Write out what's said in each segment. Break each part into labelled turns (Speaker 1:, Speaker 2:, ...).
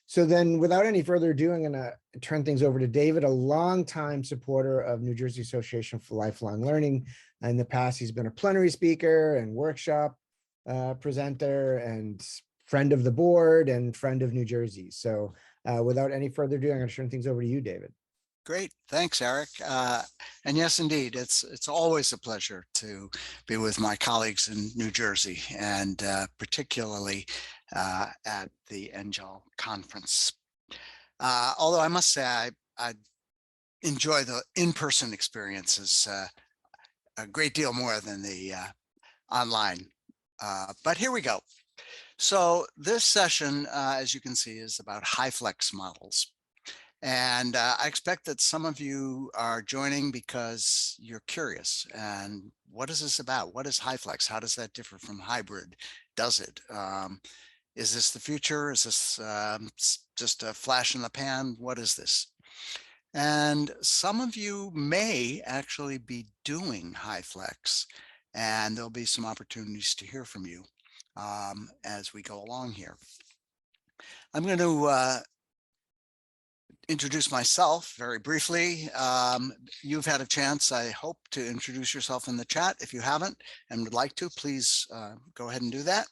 Speaker 1: So then, without any further ado, I'm going to turn things over to David, a longtime supporter of New Jersey Association for Lifelong Learning. In the past, he's been a plenary speaker and workshop presenter and friend of the board and friend of New Jersey. So without any further ado, I'm going to turn things over to you, David.
Speaker 2: Great. Thanks, Eric. And yes, indeed, it's always a pleasure to be with my colleagues in New Jersey, and particularly at the NGEL conference. Although I must say I enjoy the in-person experiences a great deal more than the online. But here we go. So this session, as you can see, is about HyFlex models. And I expect that some of you are joining because you're curious. And what is this about? What is HyFlex? How does that differ from hybrid? Does it? Is this the future? Is this just a flash in the pan? What is this? And some of you may actually be doing HyFlex, and there'll be some opportunities to hear from you as we go along here. I'm going to introduce myself very briefly. You've had a chance, I hope, to introduce yourself in the chat. If you haven't and would like to, please go ahead and do that.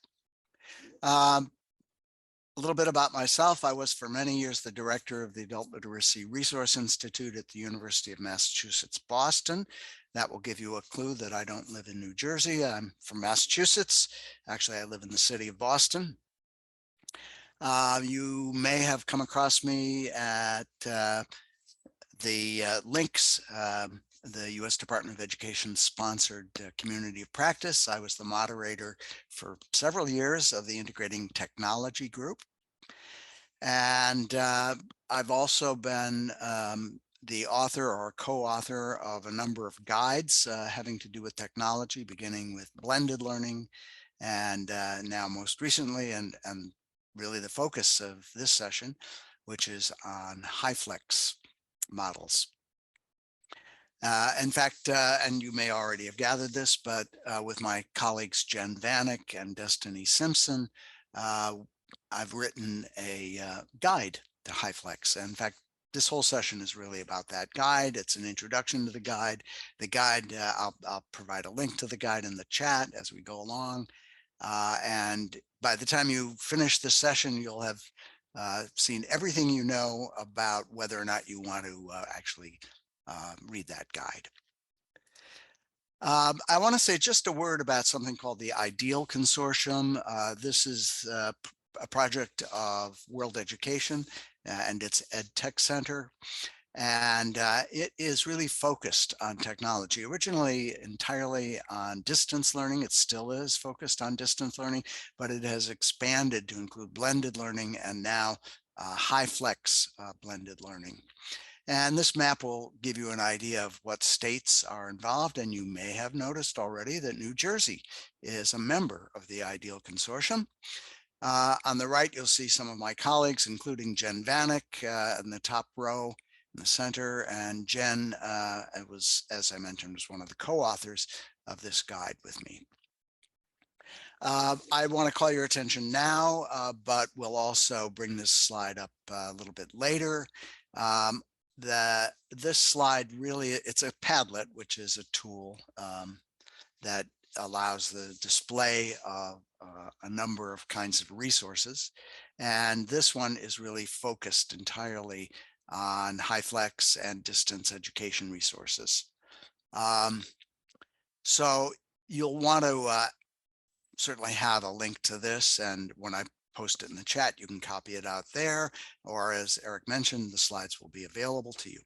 Speaker 2: A little bit about myself. I was for many years the director of the Adult Literacy Resource Institute at the University of Massachusetts, Boston. That will give you a clue that I don't live in New Jersey. I'm from Massachusetts. Actually, I live in the city of Boston. You may have come across me at the links, the U.S. Department of Education sponsored Community of Practice. I was the moderator for several years of the Integrating Technology Group. And I've also been the author or co-author of a number of guides having to do with technology, beginning with blended learning, and now most recently, and really the focus of this session, which is on HyFlex models. In fact, and you may already have gathered this, but with my colleagues Jen Vanek and Destiny Simpson, I've written a guide to HyFlex. In fact, this whole session is really about that guide. It's an introduction to the guide. The guide, I'll provide a link to the guide in the chat as we go along. And by the time you finish this session, you'll have seen everything you know about whether or not you want to actually read that guide. I want to say just a word about something called the IDEAL Consortium. This is a project of World Education and its EdTech Center. And it is really focused on technology, originally entirely on distance learning. It still is focused on distance learning, but it has expanded to include blended learning and now HyFlex blended learning. And this map will give you an idea of what states are involved. And you may have noticed already that New Jersey is a member of the IDEAL Consortium. On the right, you'll see some of my colleagues, including Jen Vanek in the top row in the center. And Jen, was, as I mentioned, was one of the co-authors of this guide with me. I want to call your attention now, but we'll also bring this slide up a little bit later. This slide really, it's a Padlet, which is a tool that allows the display of a number of kinds of resources. And this one is really focused entirely on HyFlex and distance education resources. So you'll want to certainly have a link to this. And when I post it in the chat, you can copy it out there, or as Eric mentioned, the slides will be available to you.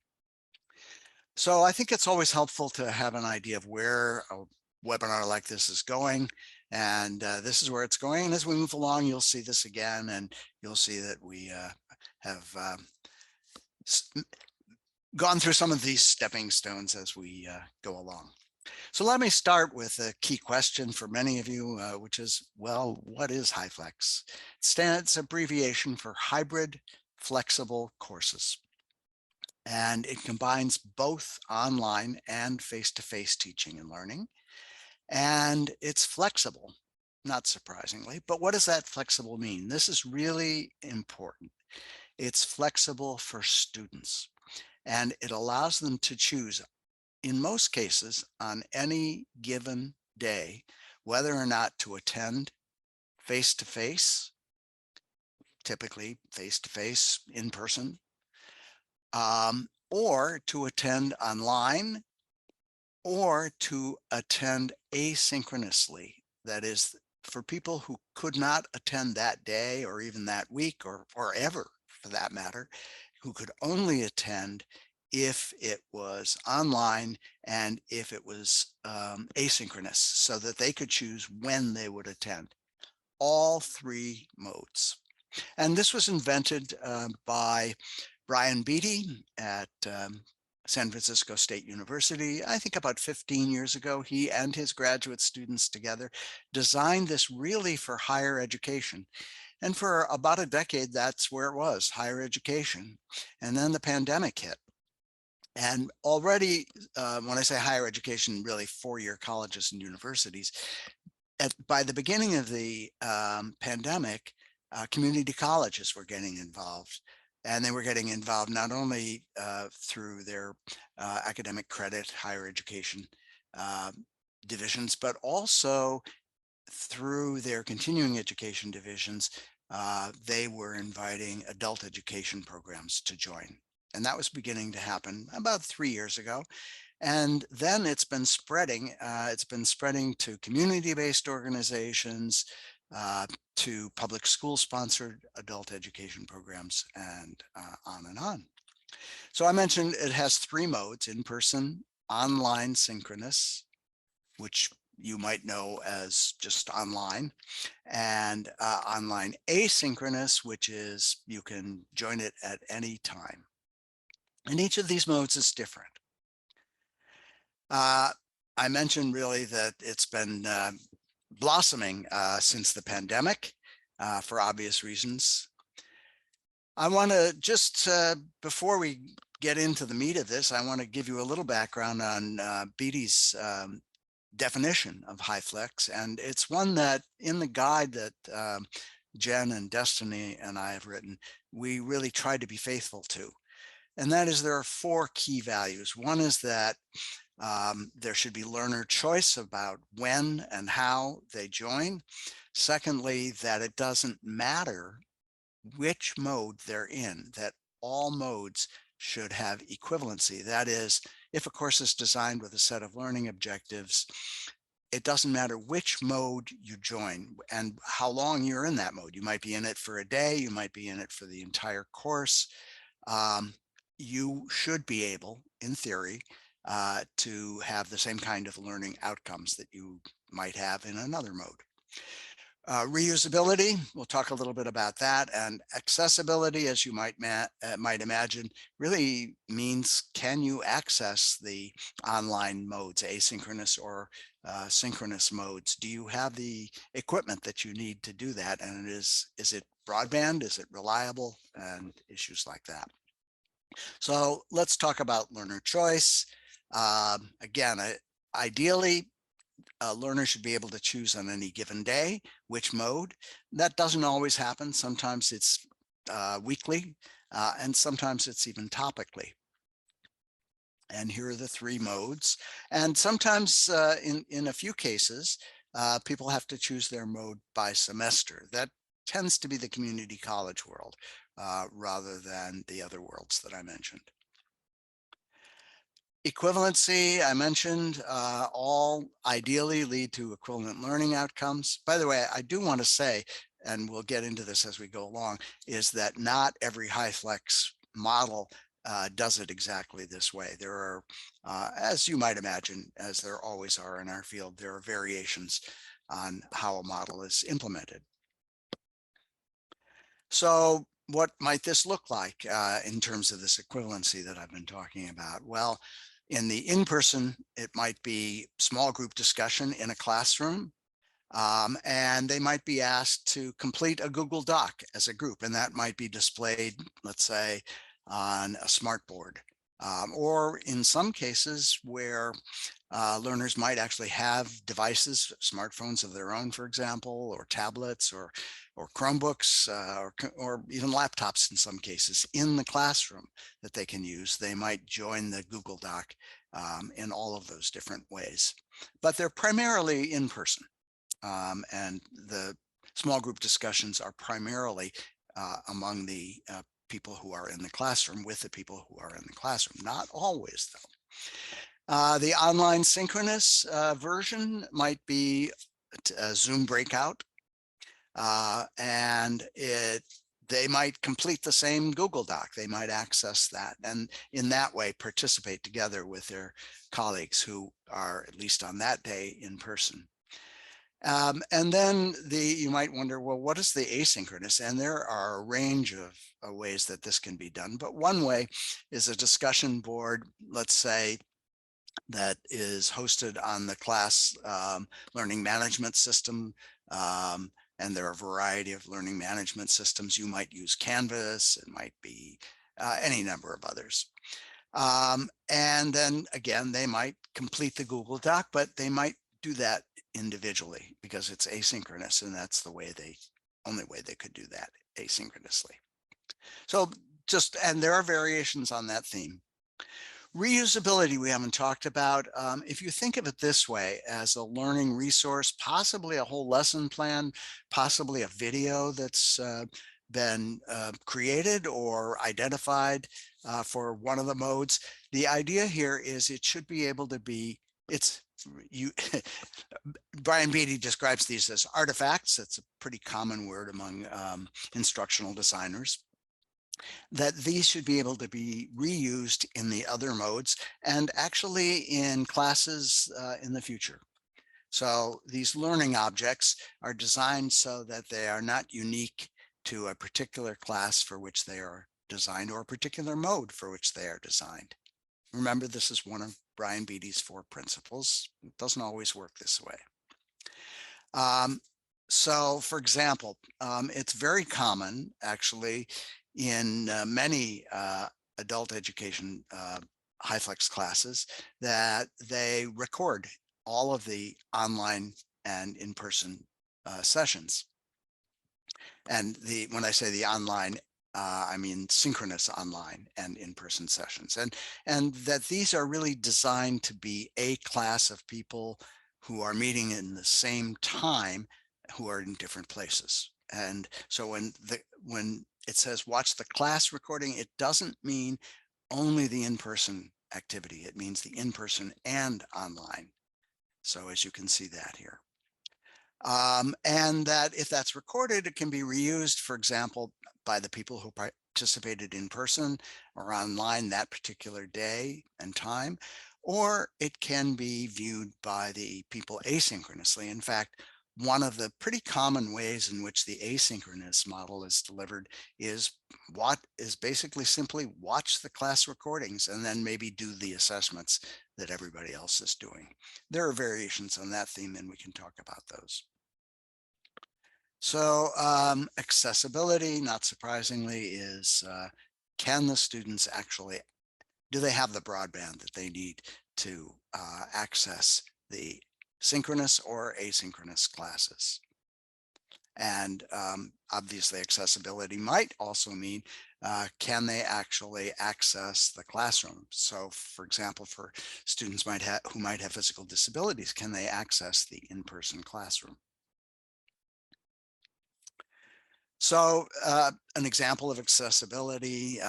Speaker 2: So I think it's always helpful to have an idea of where a webinar like this is going. And this is where it's going. And as we move along, you'll see this again, and you'll see that we have gone through some of these stepping stones as we go along. So let me start with a key question for many of you, which is, well, what is HyFlex? It stands abbreviation for Hybrid Flexible Courses. And it combines both online and face-to-face teaching and learning. And it's flexible, not surprisingly. But what does that flexible mean? This is really important. It's flexible for students, and it allows them to choose, in most cases, on any given day, whether or not to attend face-to-face, typically face-to-face in person, or to attend online, or to attend asynchronously. That is, for people who could not attend that day or even that week or ever for that matter, who could only attend if it was online and if it was asynchronous, so that they could choose when they would attend. All three modes. And this was invented by Brian Beatty at San Francisco State University. I think about 15 years ago, he and his graduate students together designed this really for higher education. And for about a decade, that's where it was, higher education. And then the pandemic hit. And already, when I say higher education, really four-year colleges and universities, by the beginning of the pandemic, community colleges were getting involved. And they were getting involved not only through their academic credit, higher education divisions, but also through their continuing education divisions. They were inviting adult education programs to join. And that was beginning to happen about 3 years ago. And then it's been spreading. It's been spreading to community-based organizations, to public school-sponsored adult education programs, and on and on. So I mentioned it has three modes: in-person, online synchronous, which you might know as just online, and online asynchronous, which is you can join it at any time. And each of these modes is different. I mentioned really that it's been blossoming since the pandemic for obvious reasons. I want to just, before we get into the meat of this, I want to give you a little background on Beatty's definition of HyFlex. And it's one that in the guide that Jen and Destiny and I have written, we really tried to be faithful to. And that is, there are four key values. One is that there should be learner choice about when and how they join. Secondly, that it doesn't matter which mode they're in, that all modes should have equivalency. That is, if a course is designed with a set of learning objectives, it doesn't matter which mode you join and how long you're in that mode. You might be in it for a day, you might be in it for the entire course. You should be able, in theory, to have the same kind of learning outcomes that you might have in another mode. Reusability, we'll talk a little bit about that. And accessibility, as you might imagine, really means, can you access the online modes, asynchronous or synchronous modes? Do you have the equipment that you need to do that? And is it broadband? Is it reliable? And issues like that. So let's talk about learner choice. Again, ideally, a learner should be able to choose on any given day which mode. That doesn't always happen. Sometimes it's weekly, and sometimes it's even topically. And here are the three modes. And sometimes in a few cases, people have to choose their mode by semester. That tends to be the community college world rather than the other worlds that I mentioned. Equivalency, I mentioned, all ideally lead to equivalent learning outcomes. By the way, I do want to say, and we'll get into this as we go along, is that not every HyFlex model does it exactly this way. There are, as you might imagine, as there always are in our field, there are variations on how a model is implemented. So what might this look like in terms of this equivalency that I've been talking about? Well, in the in-person, it might be small group discussion in a classroom, and they might be asked to complete a Google Doc as a group, and that might be displayed, let's say, on a smart board. Or in some cases where Learners might actually have devices, smartphones of their own, for example, or tablets, or Chromebooks, or even laptops in some cases in the classroom that they can use. They might join the Google Doc in all of those different ways, but they're primarily in person. And the small group discussions are primarily among the people who are in the classroom with the people who are in the classroom. Not always, though. The online synchronous version might be a Zoom breakout, and they might complete the same Google Doc. They might access that and in that way participate together with their colleagues who are, at least on that day, in person. And then you might wonder, well, what is the asynchronous? And there are a range of ways that this can be done. But one way is a discussion board, let's say, that is hosted on the class learning management system. And there are a variety of learning management systems. You might use Canvas, it might be any number of others. And then again, they might complete the Google Doc, but they might do that individually because it's asynchronous, and that's the way only way they could do that, asynchronously. So and there are variations on that theme. Reusability we haven't talked about. If you think of it this way, as a learning resource, possibly a whole lesson plan, possibly a video that's been created or identified for one of the modes. The idea here is it should be able to be, Brian Beattie describes these as artifacts. That's a pretty common word among instructional designers, that these should be able to be reused in the other modes and actually in classes in the future. So these learning objects are designed so that they are not unique to a particular class for which they are designed or a particular mode for which they are designed. Remember, this is one of Brian Beattie's 4 principles. It doesn't always work this way. So for example, it's very common actually in many adult education HyFlex classes that they record all of the online and in-person sessions. And when I say the online, I mean synchronous online and in-person sessions, and that these are really designed to be a class of people who are meeting in the same time, who are in different places. And so when it says watch the class recording, it doesn't mean only the in-person activity. It means the in-person and online. So as you can see that here. And that if that's recorded, it can be reused, for example, by the people who participated in person or online that particular day and time, or it can be viewed by the people asynchronously. In fact, one of the pretty common ways in which the asynchronous model is delivered is basically simply watch the class recordings and then maybe do the assessments that everybody else is doing. There are variations on that theme, and we can talk about those. So accessibility, not surprisingly, is can the students actually, do they have the broadband that they need to access the synchronous or asynchronous classes? And obviously accessibility might also mean can they actually access the classroom? So for example, for students who might have physical disabilities, can they access the in-person classroom? So an example of accessibility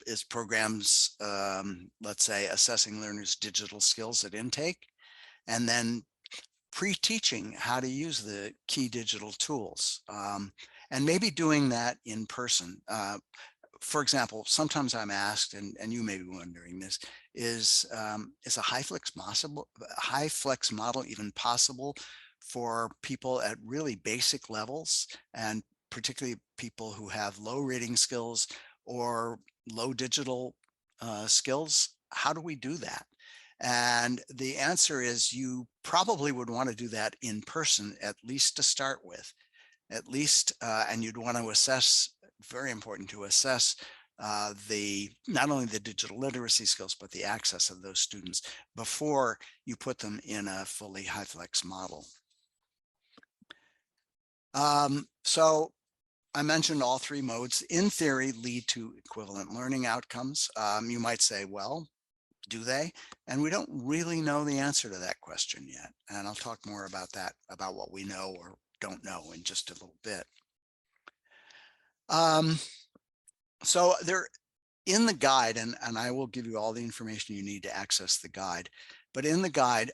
Speaker 2: is programs, let's say, assessing learners' digital skills at intake, and then pre-teaching how to use the key digital tools, and maybe doing that in person. For example, sometimes I'm asked, and you may be wondering this, is a HyFlex model even possible for people at really basic levels, and particularly people who have low reading skills or low digital skills? How do we do that? And the answer is you probably would want to do that in person, at least to start with, at least, and you'd want to assess, very important to assess not only the digital literacy skills, but the access of those students before you put them in a fully HyFlex model. So I mentioned all three modes in theory lead to equivalent learning outcomes. You might say, well, do they? And we don't really know the answer to that question yet. And I'll talk more about that, about what we know or don't know in just a little bit. So there in the guide, and I will give you all the information you need to access the guide, but in the guide,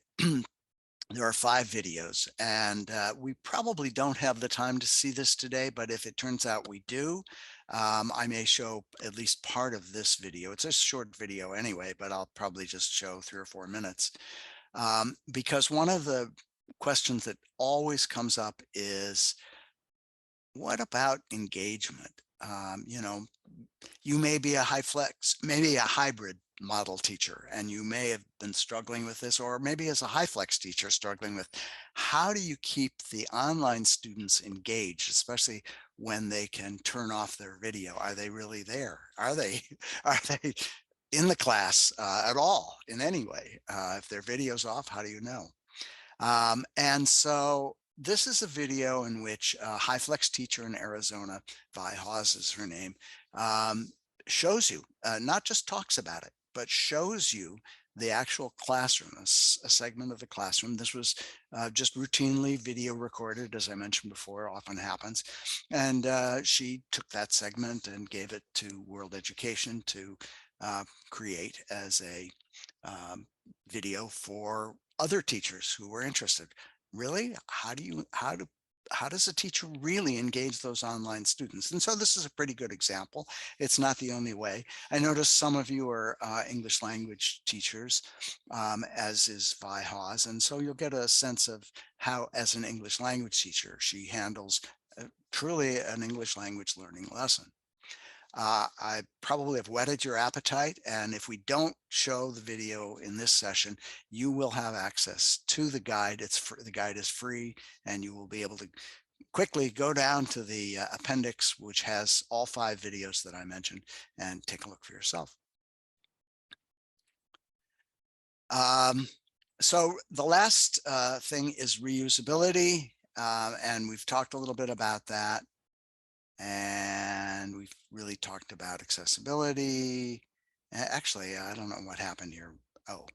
Speaker 2: there are 5 videos, and we probably don't have the time to see this today, but if it turns out we do, I may show at least part of this video. It's a short video anyway, but I'll probably just show 3 or 4 minutes. Because one of the questions that always comes up is, what about engagement? You know, you may be a HyFlex, maybe a hybrid model teacher, and you may have been struggling with this, or maybe as a HyFlex teacher struggling with, how do you keep the online students engaged, especially when they can turn off their video? Are they really there? Are they in the class at all in any way? If their video's off, how do you know? And so this is a video in which a HyFlex teacher in Arizona, Vi Hawes is her name, shows you, not just talks about it, but shows you the actual classroom, a segment of the classroom. This was just routinely video recorded, as I mentioned before, often happens. And she took that segment and gave it to World Education to create as a video for other teachers who were interested. Really? How does a teacher really engage those online students? And so this is a pretty good example. It's not the only way. I noticed some of you are English language teachers, as is Vi Hawes. And so you'll get a sense of how, as an English language teacher, she handles truly an English language learning lesson. I probably have whetted your appetite, and if we don't show the video in this session, you will have access to the guide. The guide is free, and you will be able to quickly go down to the appendix, which has all 5 videos that I mentioned, and take a look for yourself. So the last thing is reusability, and we've talked a little bit about that. And we've really talked about accessibility. Actually, I don't know what happened here. Oh,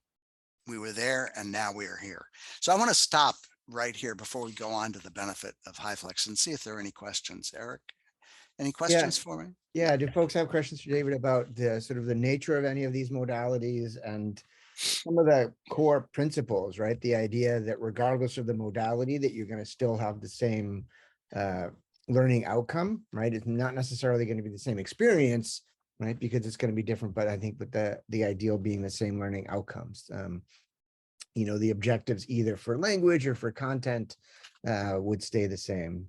Speaker 2: we were there and now we are here. So I want to stop right here before we go on to the benefit of HyFlex and see if there are any questions. Eric, any questions for me?
Speaker 1: Yeah. Do folks have questions for David about the sort of the nature of any of these modalities and some of the core principles, right? The idea that regardless of the modality, that you're going to still have the same learning outcome, right? It's not necessarily going to be the same experience, right? Because it's going to be different, but I think with the ideal being the same learning outcomes. You know, the objectives either for language or for content would stay the same.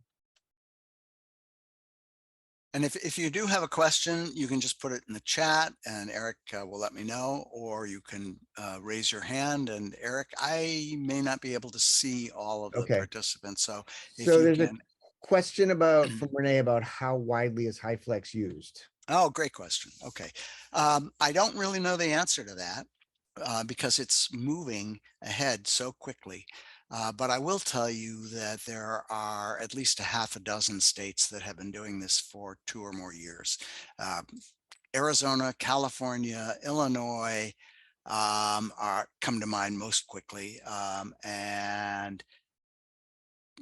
Speaker 2: And if you do have a question, you can just put it in the chat and Eric will let me know, or you can raise your hand. And Eric, I may not be able to see all of the participants. So if you
Speaker 1: there's
Speaker 2: can.
Speaker 1: A question about from Renee about how widely is HyFlex used?
Speaker 2: Oh, great question. Okay. I don't really know the answer to that because it's moving ahead so quickly. But I will tell you that there are at least a half a dozen states that have been doing this for 2 or more years. Arizona, California, Illinois come to mind most quickly. And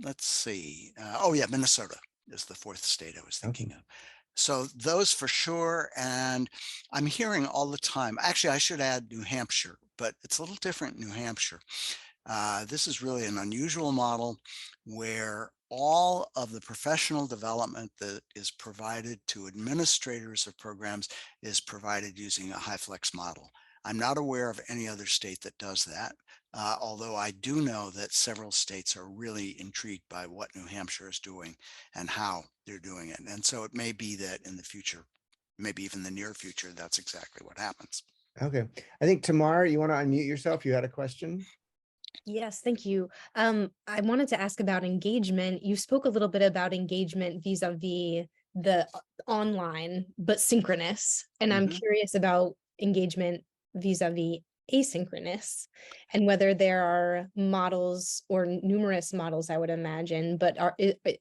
Speaker 2: let's see. Oh yeah, Minnesota is the 4th state I was thinking of. So those for sure. And I'm hearing all the time, actually, I should add New Hampshire, but it's a little different in New Hampshire. This is really an unusual model where all of the professional development that is provided to administrators of programs is provided using a HyFlex model. I'm not aware of any other state that does that, although I do know that several states are really intrigued by what New Hampshire is doing and how they're doing it. And so it may be that in the future, maybe even the near future, that's exactly what happens.
Speaker 1: Okay. I think Tamar, you want to unmute yourself? You had a question?
Speaker 3: Yes, thank you. I wanted to ask about engagement. You spoke a little bit about engagement vis-a-vis the online, but synchronous. And I'm
Speaker 2: Mhm.
Speaker 3: curious about engagement vis-a-vis asynchronous and whether there are models or numerous models, I would imagine, but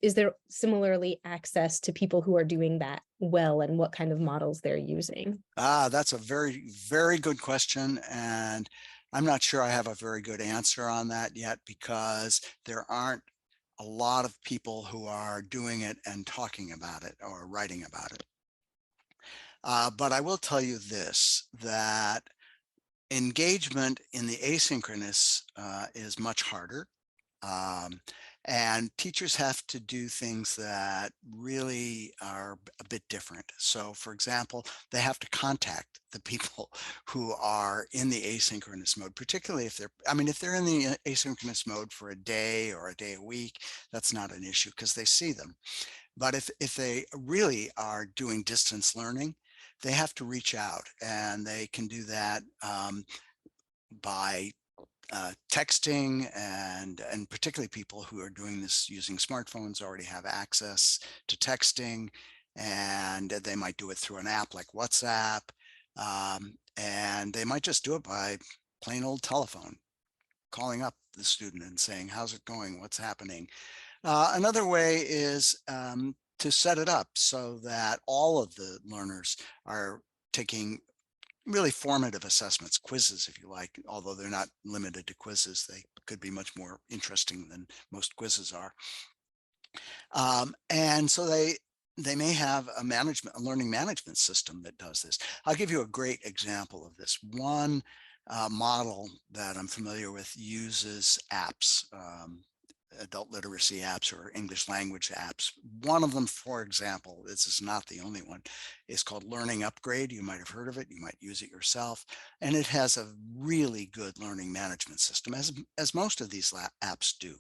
Speaker 3: is there similarly access to people who are doing that well and what kind of models they're using?
Speaker 2: That's a very, very good question. And I'm not sure I have a very good answer on that yet because there aren't a lot of people who are doing it and talking about it or writing about it. But I will tell you this, that engagement in the asynchronous is much harder. Um, and teachers have to do things that really are a bit different. So for example, they have to contact the people who are in the asynchronous mode, particularly if if they're in the asynchronous mode for a day or a day a week, that's not an issue because they see them. But if they really are doing distance learning, they have to reach out, and they can do that by texting, and particularly people who are doing this using smartphones already have access to texting, and they might do it through an app like WhatsApp, and they might just do it by plain old telephone, calling up the student and saying, how's it going, what's happening. Another way is to set it up so that all of the learners are taking really formative assessments, quizzes, if you like, although they're not limited to quizzes. They could be much more interesting than most quizzes are. And so they may have a learning management system that does this. I'll give you a great example of this. One model that I'm familiar with uses apps, adult literacy apps or English language apps. One of them, for example, this is not the only one, is called Learning Upgrade. You might have heard of it. You might use it yourself. And it has a really good learning management system, as most of these apps do.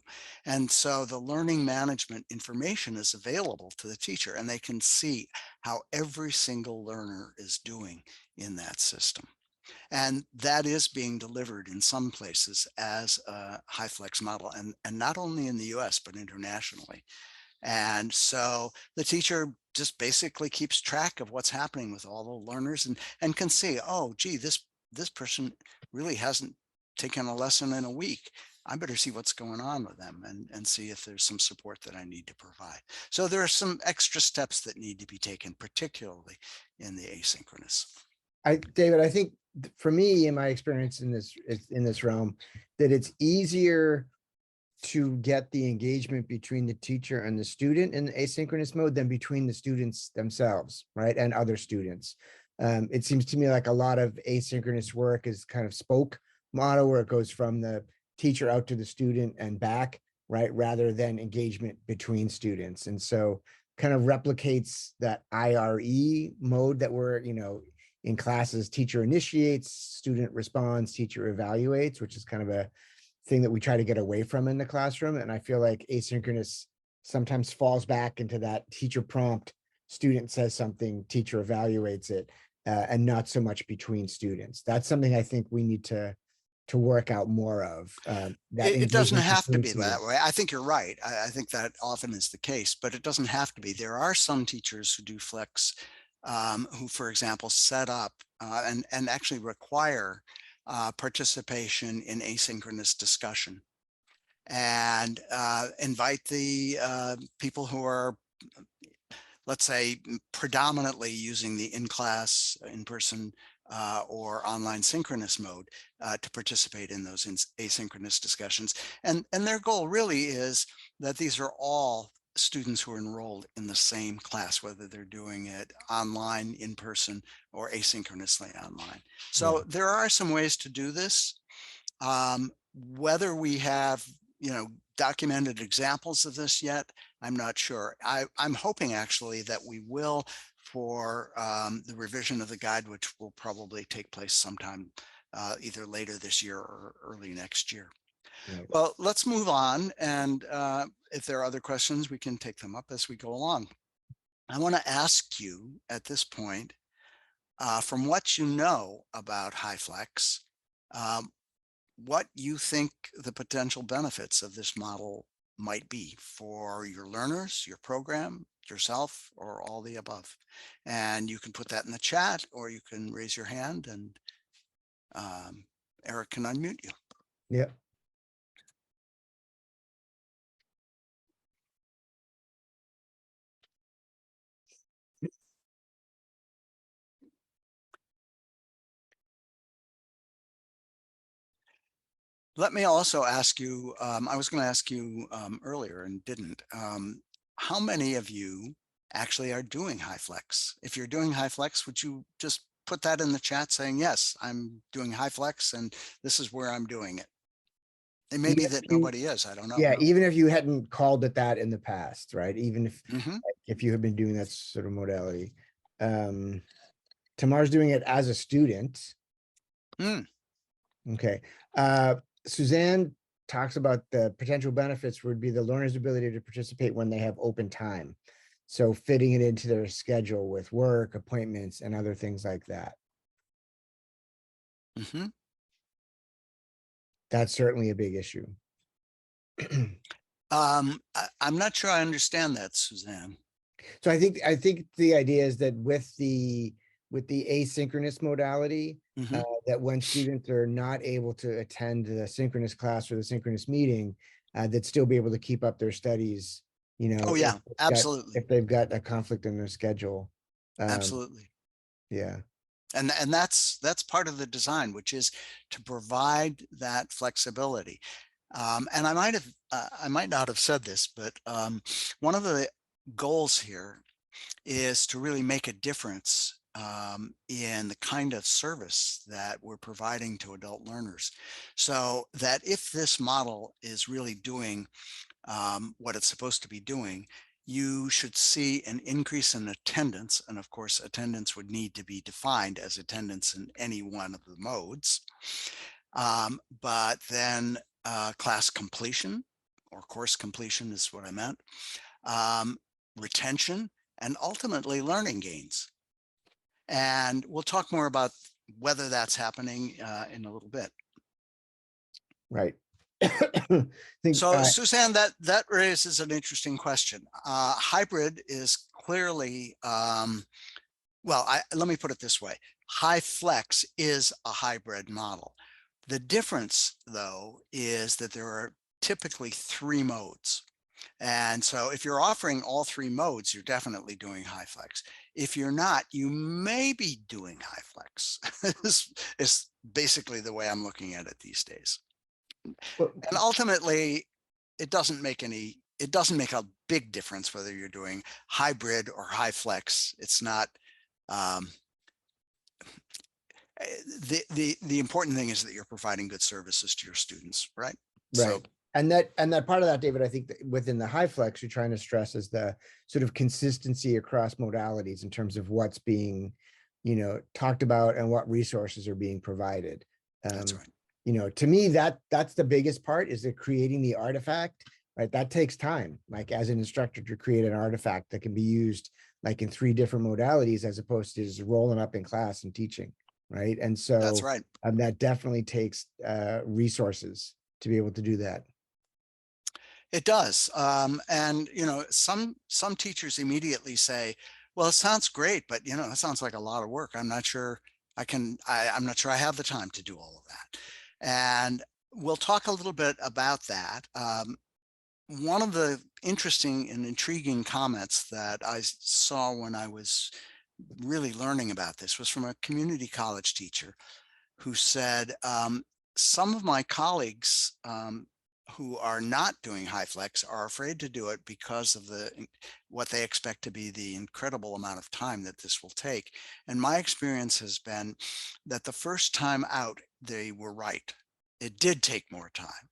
Speaker 2: And so the learning management information is available to the teacher, and they can see how every single learner is doing in that system. And that is being delivered in some places as a HyFlex model, and not only in the US, but internationally. And so the teacher just basically keeps track of what's happening with all the learners, and can see, oh, gee, this person really hasn't taken a lesson in a week. I better see what's going on with them, and see if there's some support that I need to provide. So there are some extra steps that need to be taken, particularly in the asynchronous.
Speaker 1: David, I think for me, in my experience in this realm, that it's easier to get the engagement between the teacher and the student in the asynchronous mode than between the students themselves, right? And other students. It seems to me like a lot of asynchronous work is kind of spoke model where it goes from the teacher out to the student and back, right? Rather than engagement between students. And so kind of replicates that IRE mode that we're, in classes, teacher initiates, student responds, teacher evaluates, which is kind of a thing that we try to get away from in the classroom. And I feel like asynchronous sometimes falls back into that teacher prompt, student says something, teacher evaluates it, and not so much between students. That's something I think we need to work out more of. That
Speaker 2: It doesn't
Speaker 1: engagement
Speaker 2: have to
Speaker 1: between
Speaker 2: be that
Speaker 1: students.
Speaker 2: way. I think you're right. I think that often is the case, but it doesn't have to be. There are some teachers who do flex, who, for example, set up and actually require participation in asynchronous discussion, and invite the people who are, let's say, predominantly using the in-class, in-person, or online synchronous mode to participate in those asynchronous discussions. And their goal really is that these are all students who are enrolled in the same class, whether they're doing it online, in person, or asynchronously online. So
Speaker 1: Yeah.
Speaker 2: there are some ways to do this. Whether we have, documented examples of this yet, I'm not sure. I'm hoping actually that we will for the revision of the guide, which will probably take place sometime either later this year or early next year.
Speaker 1: Right.
Speaker 2: Well, let's move on. And if there are other questions, we can take them up as we go along. I want to ask you at this point, from what you know about HyFlex, um, what you think the potential benefits of this model might be for your learners, your program, yourself, or all the above. And you can put that in the chat, or you can raise your hand and Eric can unmute you.
Speaker 1: Yeah.
Speaker 2: Let me also ask you, I was going to ask you earlier and didn't, how many of you actually are doing HyFlex? If you're doing HyFlex, would you just put that in the chat saying, yes, I'm doing HyFlex and this is where I'm doing it? It may be that nobody is, I don't know.
Speaker 1: Yeah, even if you hadn't called it that in the past, right? Even
Speaker 2: Mm-hmm.
Speaker 1: if you have been doing that sort of modality. Tamar's doing it as a student.
Speaker 2: Mm.
Speaker 1: Okay. Suzanne talks about the potential benefits would be the learner's ability to participate when they have open time. So fitting it into their schedule with work, appointments, and other things like that.
Speaker 2: Mm-hmm.
Speaker 1: That's certainly a big issue.
Speaker 2: I'm not sure I understand that, Suzanne.
Speaker 1: So I think the idea is that with the asynchronous modality,
Speaker 2: Mm-hmm.
Speaker 1: that when students are not able to attend the synchronous class or the synchronous meeting, that still be able to keep up their studies, you know,
Speaker 2: Oh yeah, absolutely.
Speaker 1: if they've got a conflict in their schedule.
Speaker 2: Absolutely.
Speaker 1: Yeah.
Speaker 2: And that's part of the design, which is to provide that flexibility. And I might not have said this, but one of the goals here is to really make a difference in the kind of service that we're providing to adult learners. So that if this model is really doing what it's supposed to be doing, you should see an increase in attendance. And of course, attendance would need to be defined as attendance in any one of the modes. But then class completion or course completion is what I meant, retention, and ultimately learning gains. And we'll talk more about whether that's happening in a little bit.
Speaker 1: Right.
Speaker 2: So Suzanne, that raises an interesting question. Hybrid is clearly, well, let me put it this way. HyFlex is a hybrid model. The difference, though, is that there are typically 3 modes. And so if you're offering all 3 modes, you're definitely doing HyFlex. If you're not, you may be doing HyFlex. is basically the way I'm looking at it these days. And ultimately, it doesn't make a big difference whether you're doing hybrid or HyFlex. It's not, the important thing is that you're providing good services to your students, right?
Speaker 1: Right.
Speaker 2: So,
Speaker 1: and that part of that, David, I think that within the HyFlex, you're trying to stress is the sort of consistency across modalities in terms of what's being, talked about and what resources are being provided.
Speaker 2: that's right.
Speaker 1: To me, that's the biggest part is that creating the artifact, right? That takes time, like as an instructor to create an artifact that can be used like in 3 different modalities as opposed to just rolling up in class and teaching, right? And so
Speaker 2: That's right.
Speaker 1: that definitely takes resources to be able to do that.
Speaker 2: It does. And, some teachers immediately say, well, it sounds great, but, it sounds like a lot of work. I'm not sure I'm not sure I have the time to do all of that. And we'll talk a little bit about that. One of the interesting and intriguing comments that I saw when I was really learning about this was from a community college teacher who said, some of my colleagues who are not doing HyFlex are afraid to do it because of what they expect to be the incredible amount of time that this will take. And my experience has been that the first time out, they were right. It did take more time,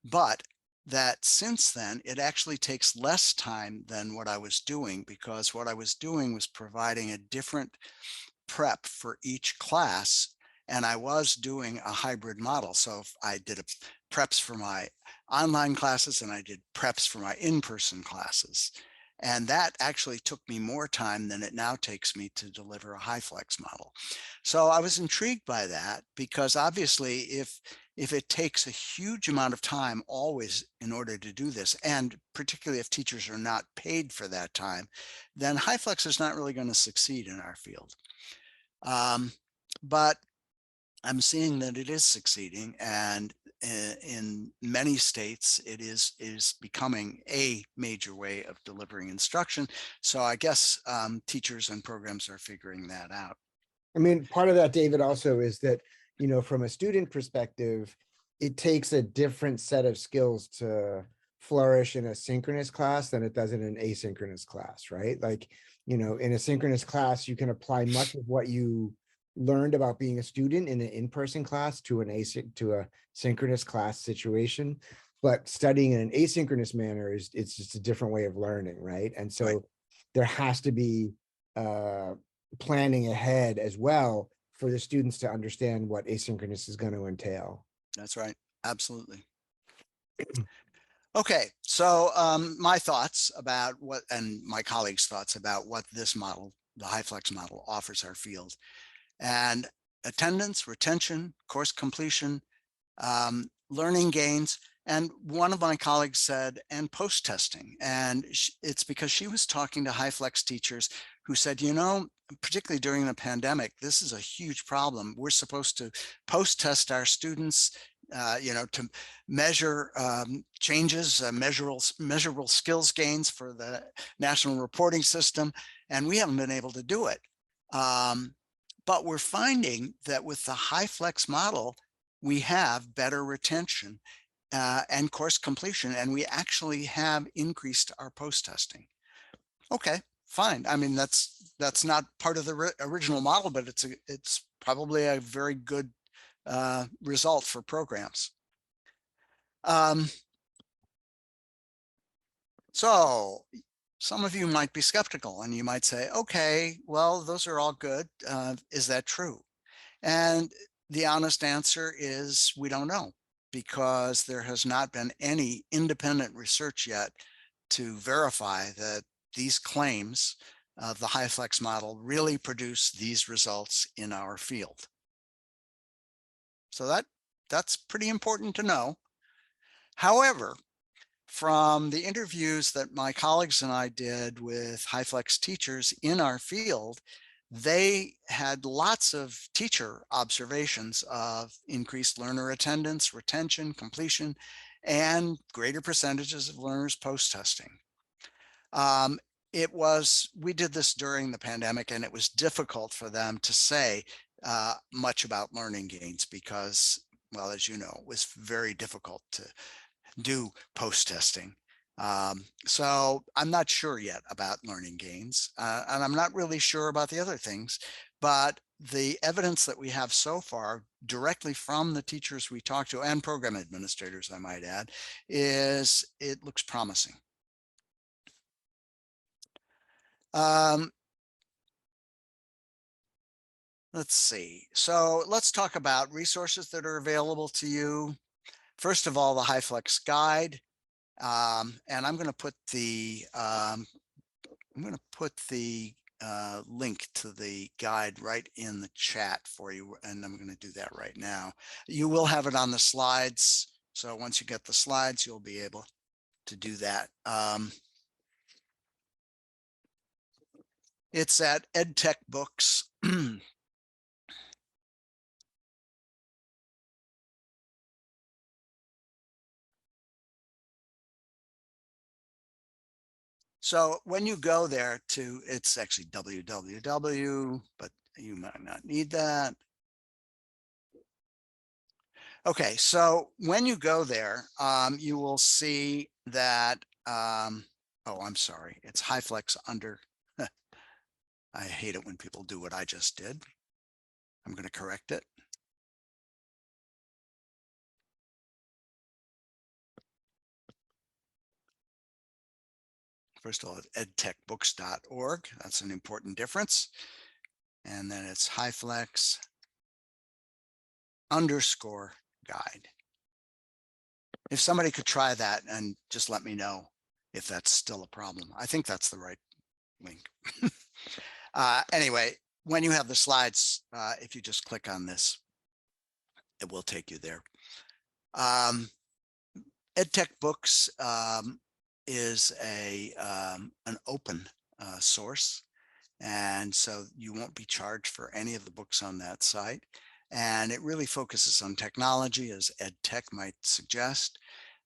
Speaker 2: but that since then, it actually takes less time than what I was doing, because what I was doing was providing a different prep for each class. And I was doing a hybrid model. So if I did preps for my online classes and I did preps for my in-person classes. And that actually took me more time than it now takes me to deliver a HyFlex model. So I was intrigued by that because obviously if if it takes a huge amount of time always in order to do this, and particularly if teachers are not paid for that time, then HyFlex is not really going to succeed in our field. But I'm seeing that it is succeeding, and in many states it is becoming a major way of delivering instruction. So I guess teachers and programs are figuring that out.
Speaker 1: I mean, part of that, David, also is that, you know, from a student perspective, it takes a different set of skills to flourish in a synchronous class than it does in an asynchronous class, right? Like, you know, in a synchronous class, you can apply much of what you learned about being a student in an in-person class to a synchronous class situation. But studying in an asynchronous manner it's just a different way of learning, right? And so
Speaker 2: Right.
Speaker 1: there has to be planning ahead as well for the students to understand what asynchronous is going to entail.
Speaker 2: That's right. Absolutely. Okay, so my thoughts about what, and my colleagues' thoughts about what this model, the HyFlex model, offers our field. And attendance, retention, course completion, learning gains. And one of my colleagues said, and post-testing. And it's because she was talking to HyFlex teachers who said, you know, particularly during the pandemic, this is a huge problem. We're supposed to post-test our students, you know, to measure changes, measurable skills gains for the national reporting system. And we haven't been able to do it. But we're finding that with the HyFlex model, we have better retention and course completion, and we actually have increased our post-testing. Okay, fine. I mean, that's not part of the original model, but it's probably a very good result for programs. So some of you might be skeptical and you might say, okay, well, those are all good. Is that true? And the honest answer is we don't know, because there has not been any independent research yet to verify that these claims of the HyFlex model really produce these results in our field. So that's pretty important to know. However, from the interviews that my colleagues and I did with HyFlex teachers in our field, they had lots of teacher observations of increased learner attendance, retention, completion, and greater percentages of learners post-testing. We did this during the pandemic, and it was difficult for them to say much about learning gains because, well, as you know, it was very difficult to do post-testing. So I'm not sure yet about learning gains, and I'm not really sure about the other things, but the evidence that we have so far directly from the teachers we talk to, and program administrators, I might add, is it looks promising. Let's see. So let's talk about resources that are available to you. First of all, the HyFlex guide. And I'm going to put the link to the guide right in the chat for you, and I'm going to do that right now. You will have it on the slides, so once you get the slides, you'll be able to do that. It's at EdTech Books. So when you go there to, it's actually www, but you might not need that. Okay, so when you go there, you will see that, oh, I'm sorry, it's HyFlex under, I hate it when people do what I just did. I'm going to correct it. First of all, it's edtechbooks.org. That's an important difference. And then it's HyFlex _guide. If somebody could try that and just let me know if that's still a problem. I think that's the right link. Anyway, when you have the slides, if you just click on this, it will take you there. EdTech Books is an open source, and so you won't be charged for any of the books on that site. And it really focuses on technology, as EdTech might suggest.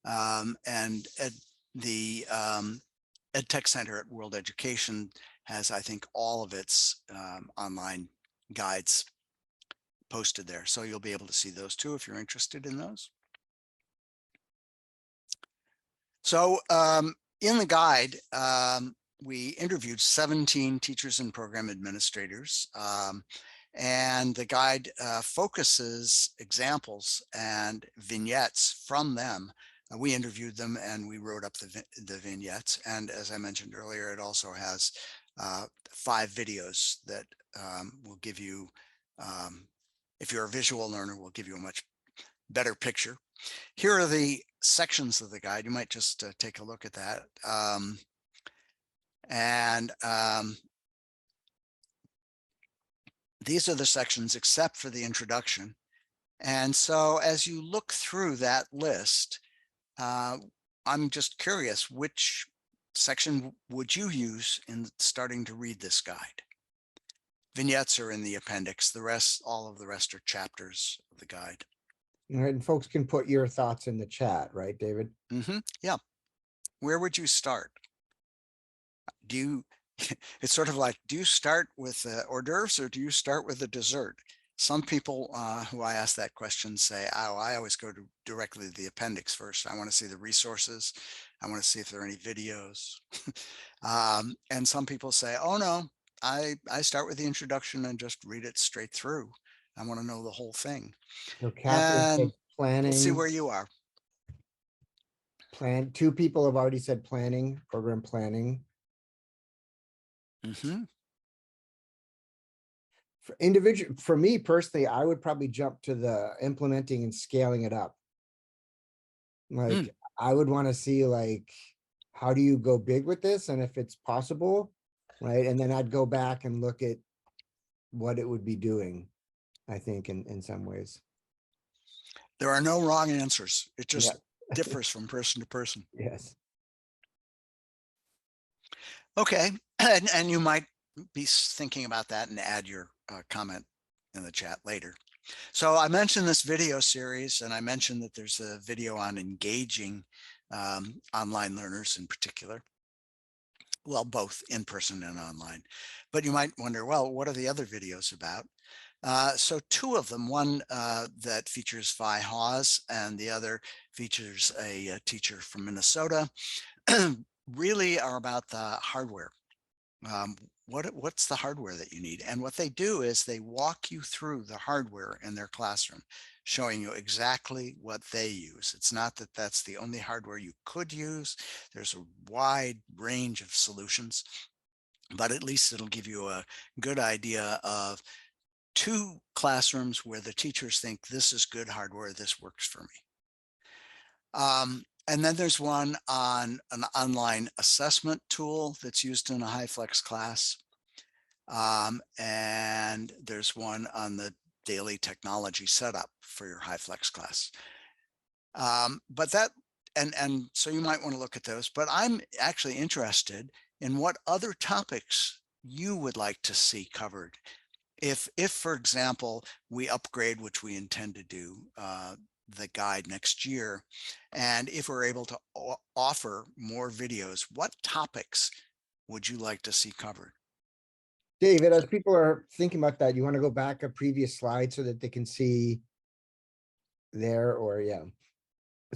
Speaker 2: The EdTech Center at World Education has, I think, all of its online guides posted there. So you'll be able to see those too if you're interested in those. So in the guide, we interviewed 17 teachers and program administrators. And the guide focuses examples and vignettes from them. We interviewed them and we wrote up the vignettes. And as I mentioned earlier, it also has 5 videos that will give you, if you're a visual learner, will give you a much better picture. Here are the sections of the guide. You might just take a look at that. These are the sections except for the introduction. And so as you look through that list, I'm just curious, which section would you use in starting to read this guide? Vignettes are in the appendix. The rest, all of the rest are chapters of the guide.
Speaker 1: All right, and folks can put your thoughts in the chat, right, David?
Speaker 2: Yeah. Where would you start? Do you, it's sort of like, do you start with hors d'oeuvres or do you start with a dessert? Some people who I ask that question say, oh, I always go directly to the appendix first. I want to see the resources. I want to see if there are any videos. And some people say, oh no, I start with the introduction and just read it straight through. I want to know the whole thing.
Speaker 1: So Catherine said
Speaker 2: And
Speaker 1: planning.
Speaker 2: we'll see where you are.
Speaker 1: Plan. 2 people have already said planning, program planning. For individual, for me personally, I would probably jump to the implementing and scaling it up. Like I would want to see like, how do you go big with this? And if it's possible, right? And then I'd go back and look at what it would be doing, I think, in some ways.
Speaker 2: There are no wrong answers. It just differs from person to person.
Speaker 1: Yes.
Speaker 2: Okay. And you might be thinking about that and add your comment in the chat later. So I mentioned this video series, and I mentioned that there's a video on engaging online learners in particular. Well, both in person and online. But you might wonder, well, what are the other videos about? So 2 of them, one that features Vi Hawes and the other features a teacher from Minnesota, really are about the hardware. What's the hardware that you need? And what they do is they walk you through the hardware in their classroom, showing you exactly what they use. It's not that that's the only hardware you could use. There's a wide range of solutions, but at least it'll give you a good idea of 2 classrooms where the teachers think this is good hardware, this works for me. And then there's one on an online assessment tool that's used in a HyFlex class. And there's one on the daily technology setup for your HyFlex class. But that, and so you might want to look at those, but I'm actually interested in what other topics you would like to see covered. If for example, we upgrade, which we intend to do, the guide next year, and if we're able to offer more videos, what topics would you like to see covered?
Speaker 1: David, as people are thinking about that, you want to go back a previous slide so that they can see there, or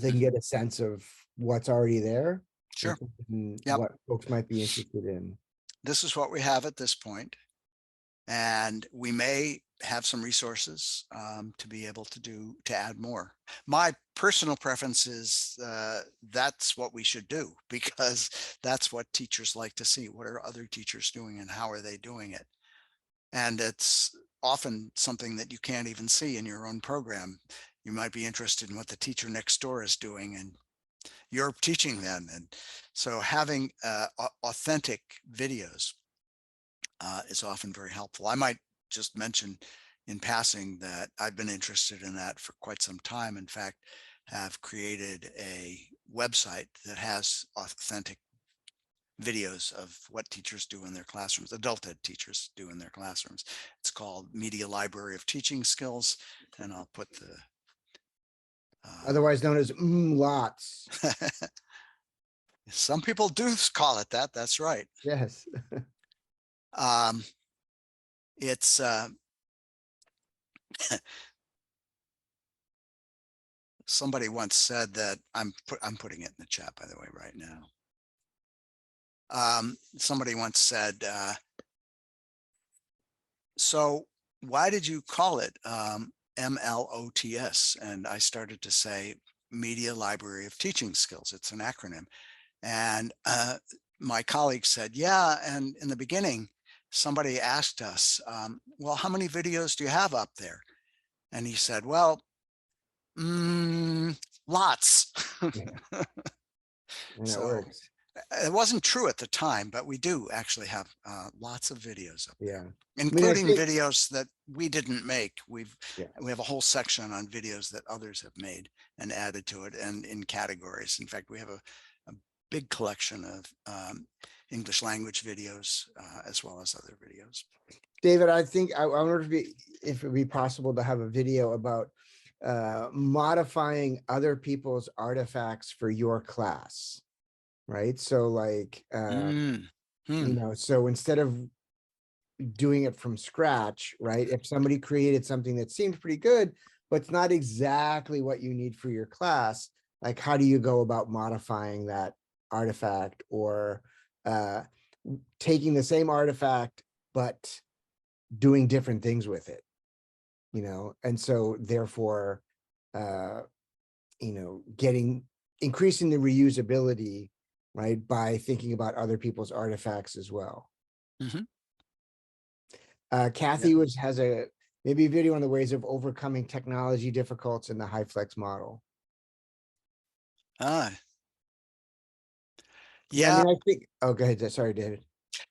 Speaker 1: they can get a sense of what's already there.
Speaker 2: Sure.
Speaker 1: And
Speaker 2: Yep.
Speaker 1: what folks might be interested in.
Speaker 2: This is what we have at this point. And we may have some resources to be able to add more. My personal preference is that's what we should do, because that's what teachers like to see. What are other teachers doing and how are they doing it? And it's often something that you can't even see in your own program. You might be interested in what the teacher next door is doing and you're teaching them. And so having authentic videos is often very helpful. I might just mention in passing that I've been interested in that for quite some time. In fact, have created a website that has authentic videos of what teachers do in their classrooms, adult ed teachers do in their classrooms. It's called Media Library of Teaching Skills, and I'll put the
Speaker 1: Otherwise known as lots.
Speaker 2: some people do call it that. That's right.
Speaker 1: Yes.
Speaker 2: It's somebody once said that I'm putting it in the chat, by the way, right now. Somebody once said, so why did you call it MLOTS? And I started to say Media Library of Teaching Skills. It's an acronym. And my colleague said, yeah, and in the beginning, somebody asked us, well, how many videos do you have up there? And he said, well, lots.
Speaker 1: Yeah. And it
Speaker 2: So
Speaker 1: works.
Speaker 2: it wasn't true at the time, but we do actually have lots of videos up there,
Speaker 1: Yeah.
Speaker 2: including
Speaker 1: think,
Speaker 2: videos that we didn't make. We
Speaker 1: yeah.
Speaker 2: have a whole section on videos that others have made and added to it, and in categories. In fact, we have a big collection of English language videos as well as other videos.
Speaker 1: David, I think I wonder if it would be possible to have a video about modifying other people's artifacts for your class, right? So like, you know, so instead of doing it from scratch, right? If somebody created something that seemed pretty good, but it's not exactly what you need for your class, like how do you go about modifying that artifact, or taking the same artifact, but doing different things with it, you know? And so therefore, you know, increasing the reusability, right? By thinking about other people's artifacts as well. Kathy has maybe a video on the ways of overcoming technology difficulties in the HyFlex model.
Speaker 2: Yeah.
Speaker 1: I mean, I think, oh, go ahead. Sorry, David.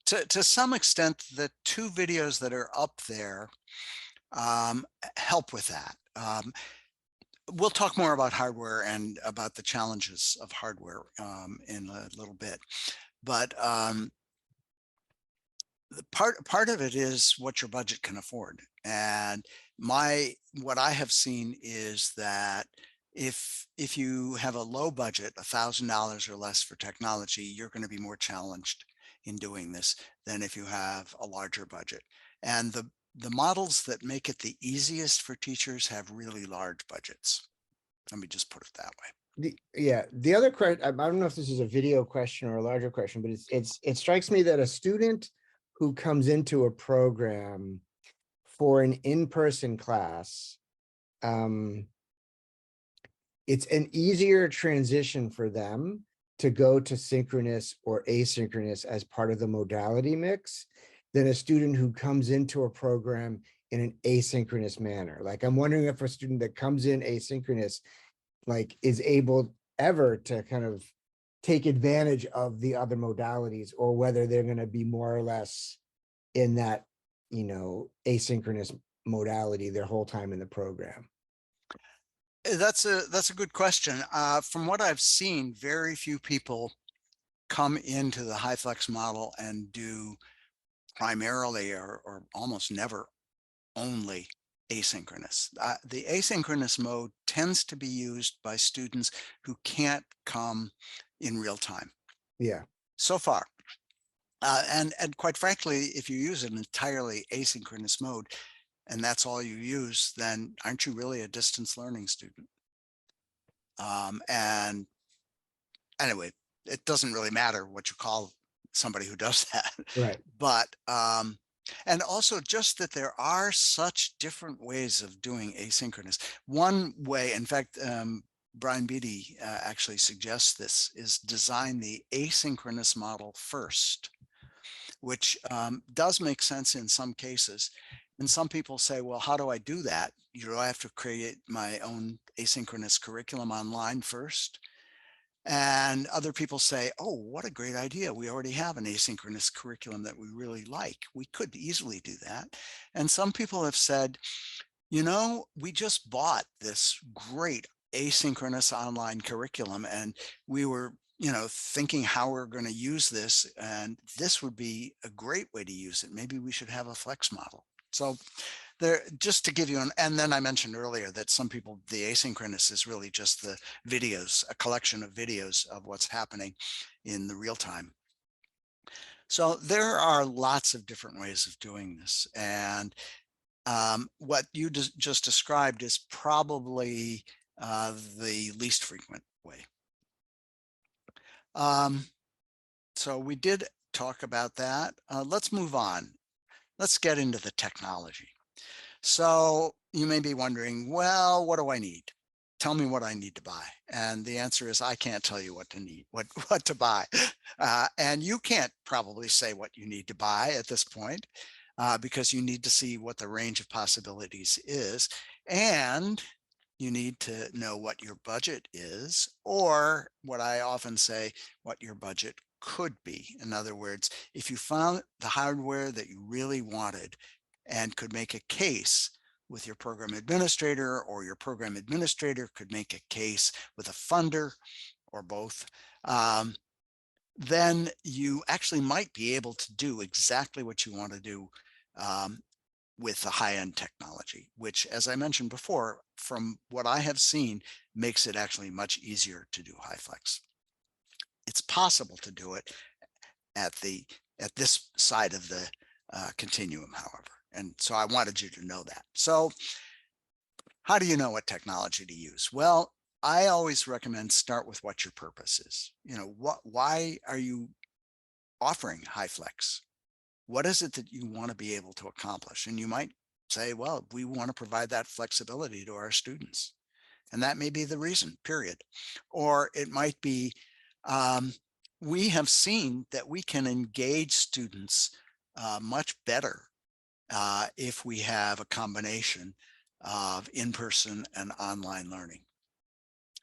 Speaker 2: To some extent, the two videos that are up there help with that. We'll talk more about hardware and about the challenges of hardware in a little bit, but the part of it is what your budget can afford. And what I have seen is that if you have a low budget, $1,000 or less for technology, you're going to be more challenged in doing this than if you have a larger budget. And the models that make it the easiest for teachers have really large budgets. Let me just put it that way.
Speaker 1: The other question, I don't know if this is a video question or a larger question, but it strikes me that a student who comes into a program for an in-person class, it's an easier transition for them to go to synchronous or asynchronous as part of the modality mix than a student who comes into a program in an asynchronous manner. Like, I'm wondering if a student that comes in asynchronous, like, is able ever to kind of take advantage of the other modalities, or whether they're going to be more or less in that, you know, asynchronous modality their whole time in the program.
Speaker 2: That's a good question. From what I've seen, very few people come into the HyFlex model and do primarily or almost never only asynchronous. The asynchronous mode tends to be used by students who can't come in real time.
Speaker 1: Yeah.
Speaker 2: So far. And quite frankly, if you use an entirely asynchronous mode, and that's all you use, then aren't you really a distance learning student? And anyway, it doesn't really matter what you call somebody who does that.
Speaker 1: Right.
Speaker 2: But, and also just that there are such different ways of doing asynchronous. One way, in fact, Brian Beatty actually suggests this, is design the asynchronous model first, which does make sense in some cases. And some people say, well, how do I do that? Do I have to create my own asynchronous curriculum online first? And other people say, oh, what a great idea. We already have an asynchronous curriculum that we really like. We could easily do that. And some people have said, you know, we just bought this great asynchronous online curriculum, and we were, thinking how we're going to use this, and this would be a great way to use it. Maybe we should have a flex model. So there, just to give you and then I mentioned earlier that some people, the asynchronous is really just the videos, a collection of videos of what's happening in the real time. So there are lots of different ways of doing this. And what you just described is probably the least frequent way. So we did talk about that. Let's move on. Let's get into the technology. So you may be wondering, well, what do I need? Tell me what I need to buy. And the answer is, I can't tell you what to need, what to buy. And you can't probably say what you need to buy at this point, because you need to see what the range of possibilities is. And you need to know what your budget is, or what I often say, what your budget could be. In other words, if you found the hardware that you really wanted and could make a case with your program administrator, or your program administrator could make a case with a funder, or both, then you actually might be able to do exactly what you want to do with the high-end technology, which, as I mentioned before, from what I have seen, makes it actually much easier to do HyFlex. It's possible to do it at this side of the continuum, however. And so I wanted you to know that. So how do you know what technology to use? Well, I always recommend start with what your purpose is. Why are you offering HyFlex? What is it that you want to be able to accomplish? And you might say, well, we want to provide that flexibility to our students. And that may be the reason, period. Or it might be, we have seen that we can engage students much better if we have a combination of in-person and online learning.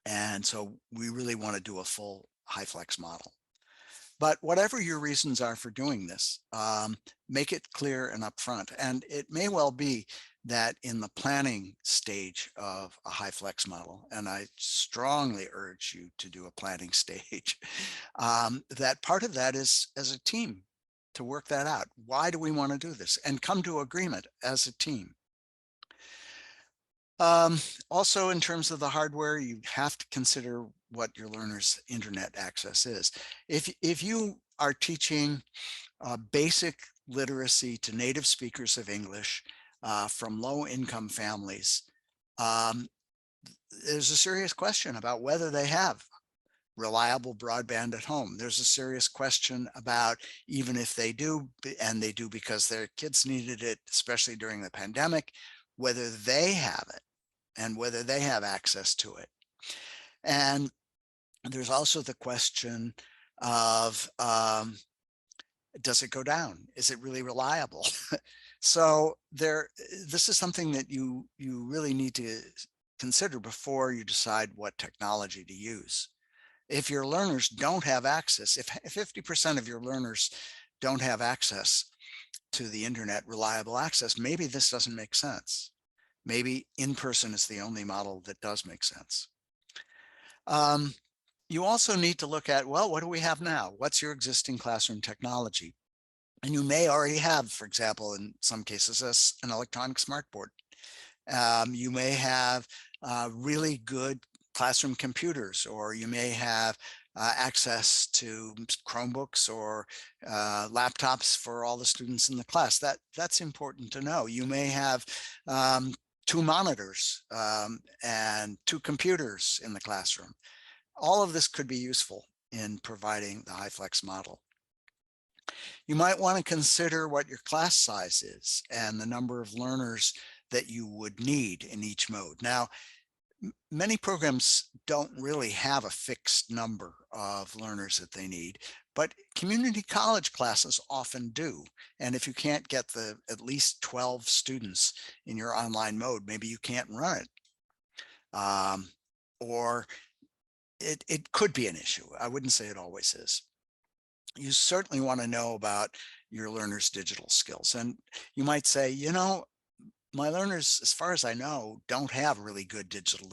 Speaker 2: And so we really want to do a full HyFlex model. But whatever your reasons are for doing this, make it clear and upfront. And it may well be that in the planning stage of a HyFlex model, and I strongly urge you to do a planning stage, that part of that is as a team to work that out. Why do we want to do this? And come to agreement as a team. Also, in terms of the hardware, you have to consider what your learner's internet access is. If you are teaching basic literacy to native speakers of English from low-income families, there's a serious question about whether they have reliable broadband at home. There's a serious question about, even if they do, and they do because their kids needed it, especially during the pandemic, whether they have it and whether they have access to it. And there's also the question of, does it go down? Is it really reliable? So this is something that you really need to consider before you decide what technology to use. If your learners don't have access, if 50% of your learners don't have access to the internet, reliable access, maybe this doesn't make sense. Maybe in-person is the only model that does make sense. You also need to look at, well, what do we have now? What's your existing classroom technology? And you may already have, for example, in some cases, an electronic smartboard. You may have really good classroom computers, or you may have access to Chromebooks or laptops for all the students in the class. That's important to know. You may have 2 monitors and 2 computers in the classroom. All of this could be useful in providing the HyFlex model. You might want to consider what your class size is and the number of learners that you would need in each mode. Now, many programs don't really have a fixed number of learners that they need, but community college classes often do. And if you can't get at least 12 students in your online mode, maybe you can't run it. Or it could be an issue. I wouldn't say it always is. You certainly want to know about your learners' digital skills. And you might say, my learners, as far as I know, don't have really good digital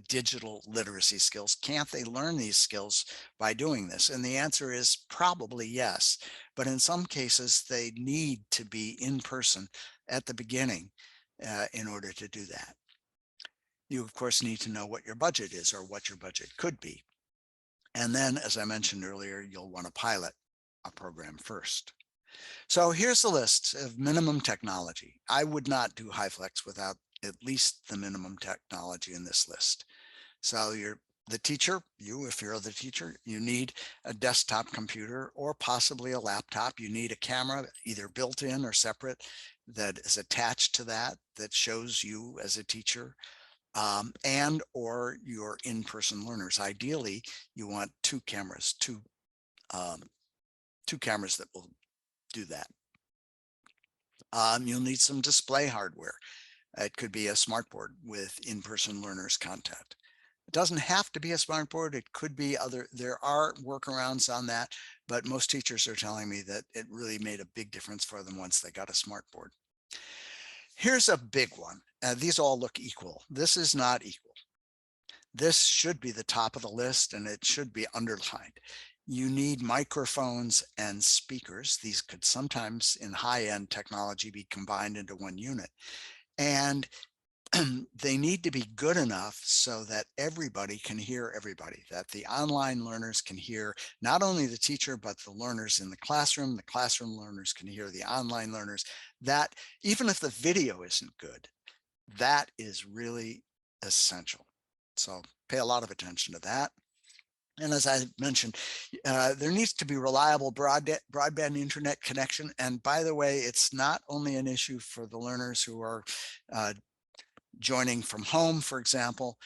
Speaker 2: digital literacy skills. Can't they learn these skills by doing this? And the answer is probably yes. But in some cases, they need to be in person at the beginning in order to do that. You, of course, need to know what your budget is or what your budget could be. And then, as I mentioned earlier, you'll want to pilot a program first. So here's the list of minimum technology. I would not do HyFlex without at least the minimum technology in this list. So you're the teacher, if you're the teacher, you need a desktop computer or possibly a laptop. You need a camera, either built in or separate, that is attached to that shows you as a teacher. And or your in-person learners. Ideally, you want two cameras that will do that. You'll need some display hardware. It could be a smartboard with in-person learners content. It doesn't have to be a smartboard. It could be there are workarounds on that, but most teachers are telling me that it really made a big difference for them once they got a smartboard. Here's a big one. These all look equal. This is not equal. This should be the top of the list and it should be underlined. You need microphones and speakers. These could sometimes in high-end technology be combined into one unit. And they need to be good enough so that everybody can hear everybody, that the online learners can hear not only the teacher, but the learners in the classroom learners can hear the online learners, that even if the video isn't good, that is really essential. So pay a lot of attention to that. And as I mentioned, there needs to be reliable broadband internet connection. And by the way, it's not only an issue for the learners who are joining from home, for example,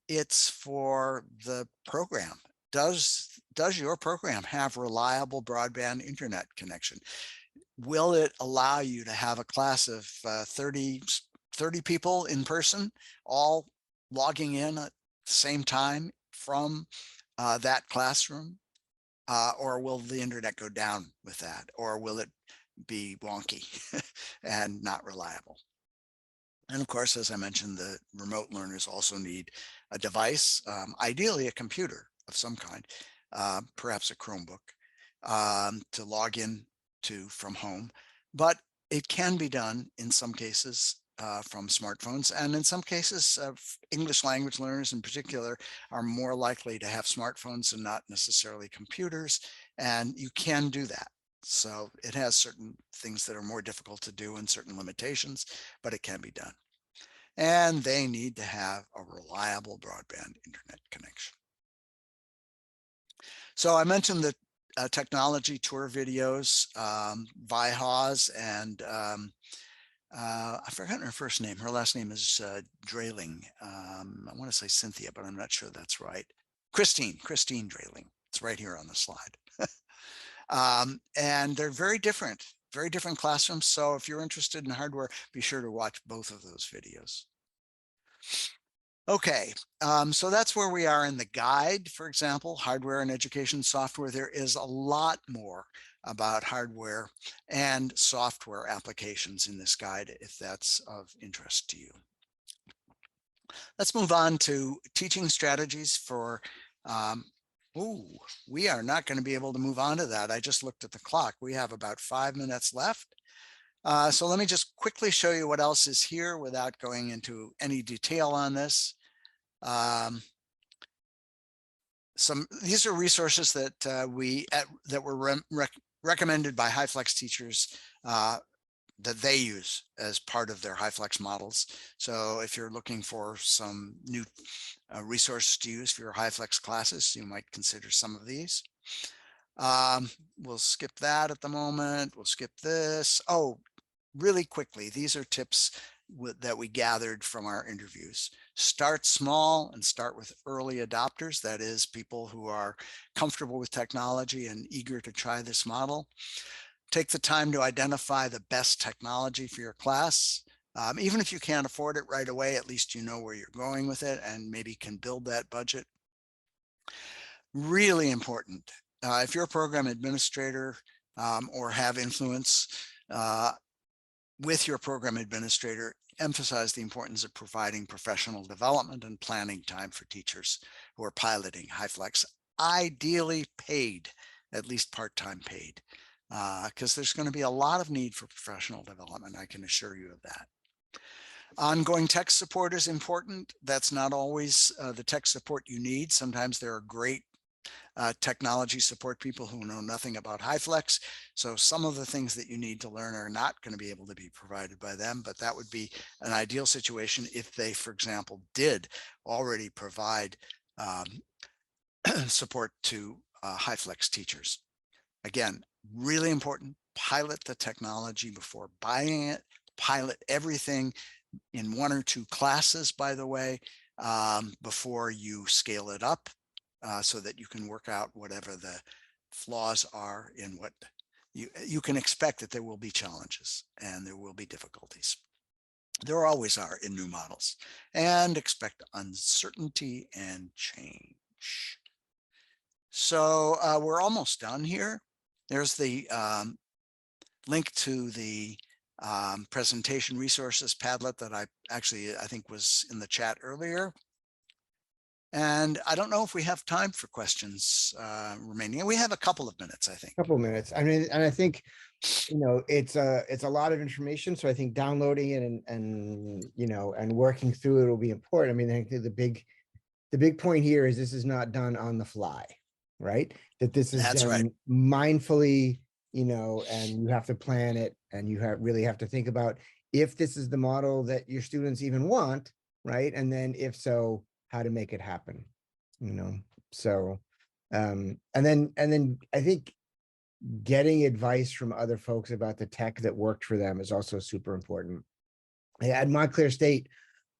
Speaker 2: it's for the program. Does your program have reliable broadband internet connection? Will it allow you to have a class of 30 people in person, all logging in at the same time from that classroom? Or will the internet go down with that? Or will it be wonky and not reliable? And of course, as I mentioned, the remote learners also need a device, ideally a computer of some kind, perhaps a Chromebook, to log in to from home. But it can be done in some cases from smartphones. And in some cases, English language learners in particular are more likely to have smartphones and not necessarily computers. And you can do that. So it has certain things that are more difficult to do and certain limitations, but it can be done. And they need to have a reliable broadband internet connection. So I mentioned the technology tour videos, Vihaz and I've forgotten her first name. Her last name is Drayling. I want to say Cynthia, but I'm not sure that's right. Christine Drayling. It's right here on the slide. And they're very different classrooms. So if you're interested in hardware, be sure to watch both of those videos. Okay, so that's where we are in the guide. For example, hardware and education software. There is a lot more about hardware and software applications in this guide, if that's of interest to you. Let's move on to teaching strategies for, we are not going to be able to move on to that. I just looked at the clock. We have about 5 minutes left. So let me just quickly show you what else is here without going into any detail on this. These are resources that that were recommended by HyFlex teachers that they use as part of their HyFlex models. So if you're looking for some new resources to use for your HyFlex classes, you might consider some of these. We'll skip that at the moment. We'll skip this. Oh, really quickly, these are tips that we gathered from our interviews. Start small and start with early adopters. That is, people who are comfortable with technology and eager to try this model. Take the time to identify the best technology for your class. Even if you can't afford it right away, at least you know where you're going with it and maybe can build that budget. Really important. If you're a program administrator or have influence, with your program administrator, emphasize the importance of providing professional development and planning time for teachers who are piloting HyFlex, ideally paid, at least part-time paid, because there's going to be a lot of need for professional development. I can assure you of that. Ongoing tech support is important. That's not always the tech support you need. Sometimes there are great technology support people who know nothing about HyFlex. So some of the things that you need to learn are not going to be able to be provided by them, but that would be an ideal situation if they, for example, did already provide support to HyFlex teachers. Again, really important, pilot the technology before buying it, pilot everything in 1 or 2 classes, by the way, before you scale it up, so that you can work out whatever the flaws are in what you can expect that there will be challenges and there will be difficulties. There always are in new models, and expect uncertainty and change. So we're almost done here. There's the link to the presentation resources Padlet that I think was in the chat earlier. And I don't know if we have time for questions remaining. We have a couple of minutes, I think.
Speaker 1: Couple minutes. I mean, and I think, it's a lot of information. So I think downloading it and working through it will be important. I mean, I think the big point here is this is not done on the fly, right? That this is
Speaker 2: That's
Speaker 1: done
Speaker 2: right.
Speaker 1: mindfully, and you have to plan it, and you really have to think about if this is the model that your students even want, right? And then if so, how to make it happen, so and then I think getting advice from other folks about the tech that worked for them is also super important. At Montclair State,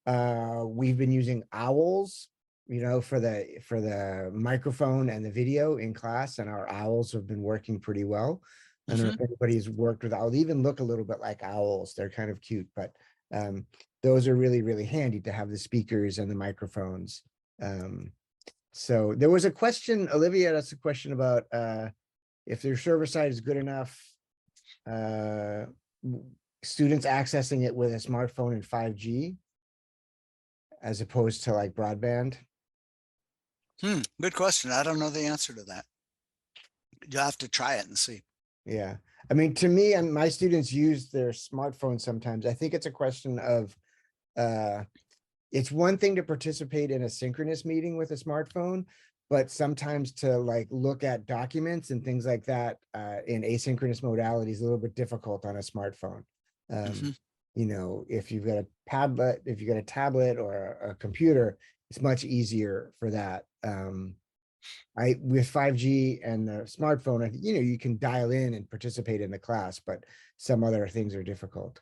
Speaker 1: we've been using Owls, for the microphone and the video in class, and our Owls have been working pretty well. I don't know if anybody's worked with Owls. They even look a little bit like owls. They're kind of cute, but those are really, really handy to have the speakers and the microphones. So there was a question, Olivia, that's a question about if their server side is good enough, students accessing it with a smartphone and 5G as opposed to like broadband.
Speaker 2: Good question. I don't know the answer to that. You'll have to try it and see.
Speaker 1: Yeah. I mean, to me, and my students use their smartphone sometimes. I think it's a question of, it's one thing to participate in a synchronous meeting with a smartphone, but sometimes to like look at documents and things like that in asynchronous modality is a little bit difficult on a smartphone. If you've got a tablet or a computer, it's much easier for that. With 5G and the smartphone, you can dial in and participate in the class, but some other things are difficult.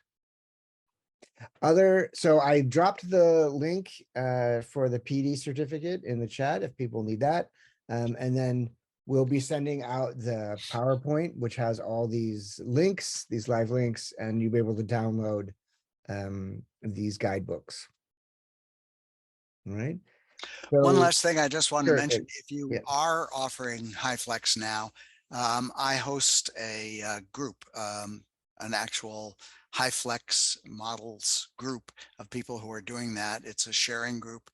Speaker 1: So I dropped the link for the PD certificate in the chat if people need that. And then we'll be sending out the PowerPoint, which has all these links, these live links, and you'll be able to download these guidebooks. All right. So,
Speaker 2: one last thing I just want to mention, if you
Speaker 1: yeah.
Speaker 2: are offering HyFlex now, I host a group, an actual HyFlex models group of people who are doing that. It's a sharing group,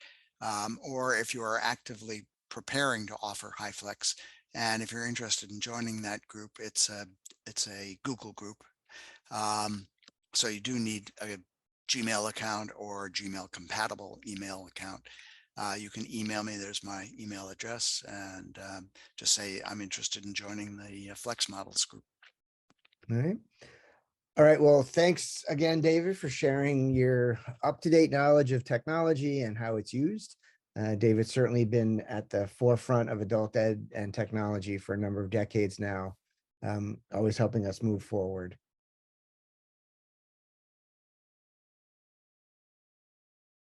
Speaker 2: or if you are actively preparing to offer HyFlex, and if you're interested in joining that group, it's a Google group. So you do need a Gmail account or Gmail compatible email account. You can email me. There's my email address, and just say I'm interested in joining the Flex Models group.
Speaker 1: All right. All right. Well, thanks again, David, for sharing your up-to-date knowledge of technology and how it's used. David's certainly been at the forefront of adult ed and technology for a number of decades now, always helping us move forward.